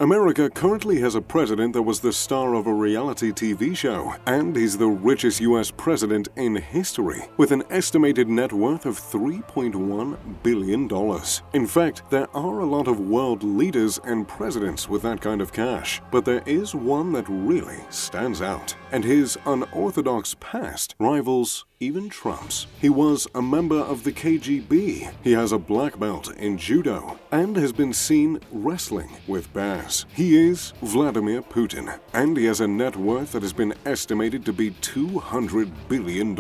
America currently has a president that was the star of a reality TV show, and he's the richest U.S. president in history, with an estimated net worth of $3.1 billion. In fact, there are a lot of world leaders and presidents with that kind of cash, but there is one that really stands out, and his unorthodox past rivals even Trump's. He was a member of the KGB, he has a black belt in judo, and has been seen wrestling with bears. He is Vladimir Putin, and he has a net worth that has been estimated to be $200 billion,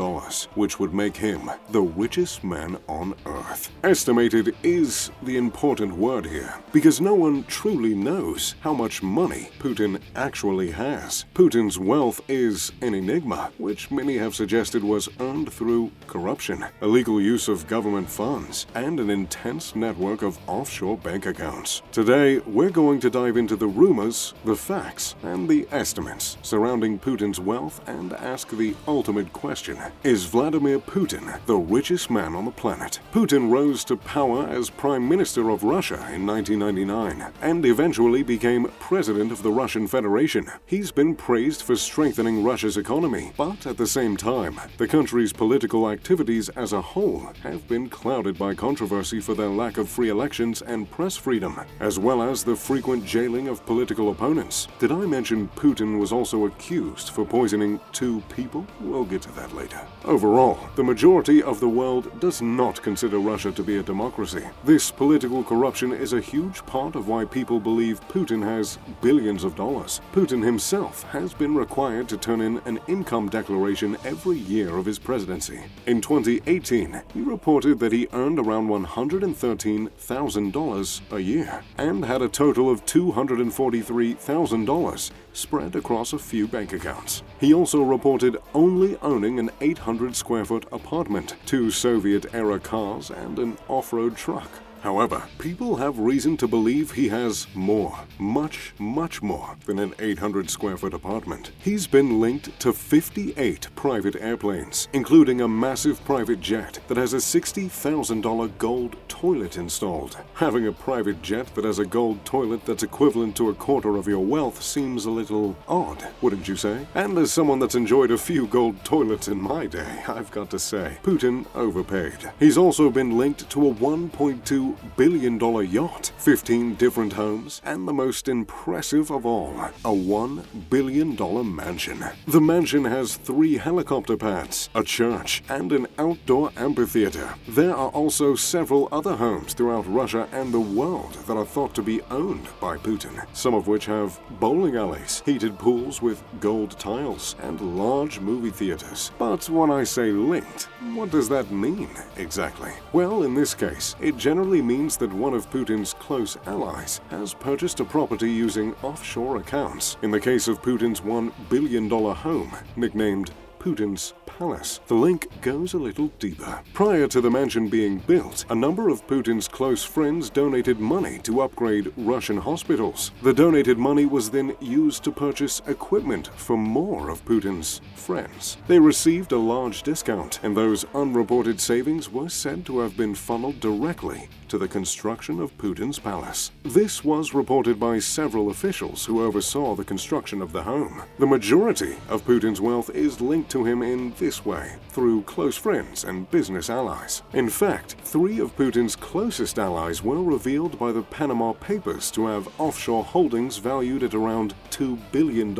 which would make him the richest man on Earth. Estimated is the important word here, because no one truly knows how much money Putin actually has. Putin's wealth is an enigma, which many have suggested was earned through corruption, illegal use of government funds, and an intense network of offshore bank accounts. Today, we're going to dive into the rumors, the facts, and the estimates surrounding Putin's wealth and ask the ultimate question: is Vladimir Putin the richest man on the planet? Putin rose to power as Prime Minister of Russia in 1999 and eventually became President of the Russian Federation. He's been praised for strengthening Russia's economy, but at the same time, the country's political activities as a whole have been clouded by controversy for their lack of free elections and press freedom, as well as the frequent jailing of political opponents. Did I mention Putin was also accused for poisoning 2 people? We'll get to that later. Overall, the majority of the world does not consider Russia to be a democracy. This political corruption is a huge part of why people believe Putin has billions of dollars. Putin himself has been required to turn in an income declaration every year of his presidency. In 2018, he reported that he earned around $113,000 a year and had a total of $243,000 spread across a few bank accounts. He also reported only owning an 800-square-foot apartment, 2 Soviet-era cars, and an off-road truck. However, people have reason to believe he has more, much more than an 800-square-foot apartment. He's been linked to 58 private airplanes, including a massive private jet that has a $60,000 gold toilet installed. Having a private jet that has a gold toilet that's equivalent to a quarter of your wealth seems a little odd, wouldn't you say? And as someone that's enjoyed a few gold toilets in my day, I've got to say, Putin overpaid. He's also been linked to a $1.2 billion yacht, 15 different homes, and the most impressive of all, a $1 billion mansion. The mansion has 3 helicopter pads, a church, and an outdoor amphitheater. There are also several other homes throughout Russia and the world that are thought to be owned by Putin, some of which have bowling alleys, heated pools with gold tiles, and large movie theaters. But when I say linked, what does that mean exactly? Well, in this case, it generally means that one of Putin's close allies has purchased a property using offshore accounts. In the case of Putin's $1 billion home, nicknamed Putins Palace, the link goes a little deeper. Prior to the mansion being built, a number of Putin's close friends donated money to upgrade Russian hospitals. The donated money was then used to purchase equipment for more of Putin's friends. They received a large discount, and those unreported savings were said to have been funneled directly to the construction of Putin's palace. This was reported by several officials who oversaw the construction of the home. The majority of Putin's wealth is linked to him in this way, through close friends and business allies. In fact, 3 of Putin's closest allies were revealed by the Panama Papers to have offshore holdings valued at around $2 billion.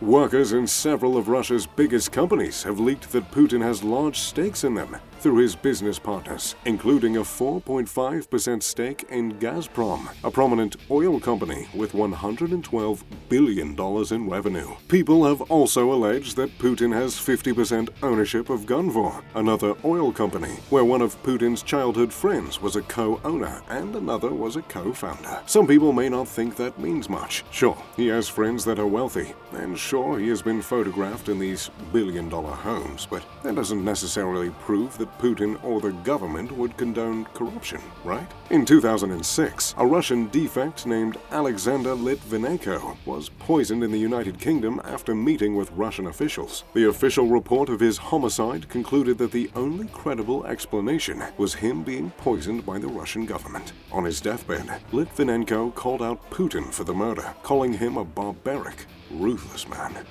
Workers in several of Russia's biggest companies have leaked that Putin has large stakes in them through his business partners, including a 4.5% stake in Gazprom, a prominent oil company with $112 billion in revenue. People have also alleged that Putin has 50% ownership of Gunvor, another oil company, where one of Putin's childhood friends was a co-owner and another was a co-founder. Some people may not think that means much. Sure, he has friends that are wealthy, and sure, he has been photographed in these billion-dollar homes, but that doesn't necessarily prove that that Putin or the government would condone corruption, right? In 2006, a Russian defect named Alexander Litvinenko was poisoned in the United Kingdom after meeting with Russian officials. The official report of his homicide concluded that the only credible explanation was him being poisoned by the Russian government. On his deathbed, Litvinenko called out Putin for the murder, calling him a barbaric, ruthless man.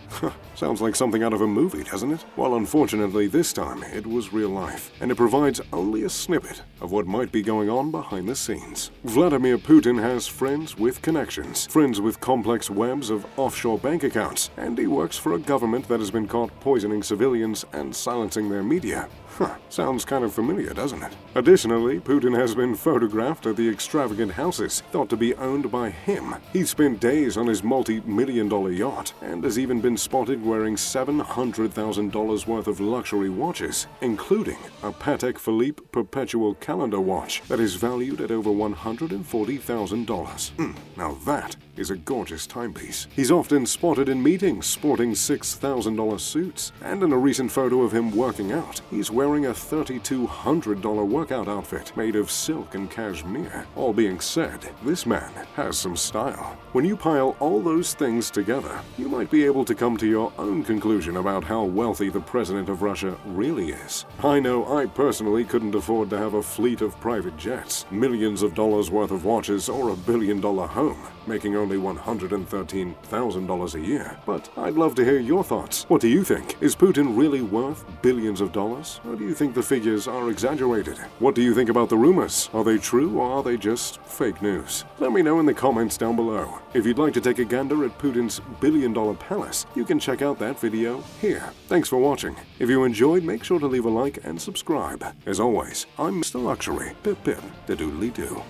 Sounds like something out of a movie, doesn't it? Well, unfortunately, this time it was real life, and it provides only a snippet of what might be going on behind the scenes. Vladimir Putin has friends with connections, friends with complex webs of offshore bank accounts, and he works for a government that has been caught poisoning civilians and silencing their media. Sounds kind of familiar, doesn't it? Additionally, Putin has been photographed at the extravagant houses thought to be owned by him. He's spent days on his multi-million-dollar yacht and has even been spotted wearing $700,000 worth of luxury watches, including a Patek Philippe perpetual calendar watch that is valued at over $140,000. Now that is a gorgeous timepiece. He's often spotted in meetings sporting $6,000 suits, and in a recent photo of him working out, he's wearing a $3,200 workout outfit made of silk and cashmere. All being said, this man has some style. When you pile all those things together, you might be able to come to your own conclusion about how wealthy the president of Russia really is. I know I personally couldn't afford to have a fleet of private jets, millions of dollars worth of watches, or a billion-dollar home, making only $113,000 a year. But I'd love to hear your thoughts. What do you think? Is Putin really worth billions of dollars? Or do you think the figures are exaggerated? What do you think about the rumors? Are they true or are they just fake news? Let me know in the comments down below. If you'd like to take a gander at Putin's billion-dollar palace, you can check out that video here. Thanks for watching. If you enjoyed, make sure to leave a like and subscribe. As always, I'm Mr. Luxury. Pip pip, the doodly-doo.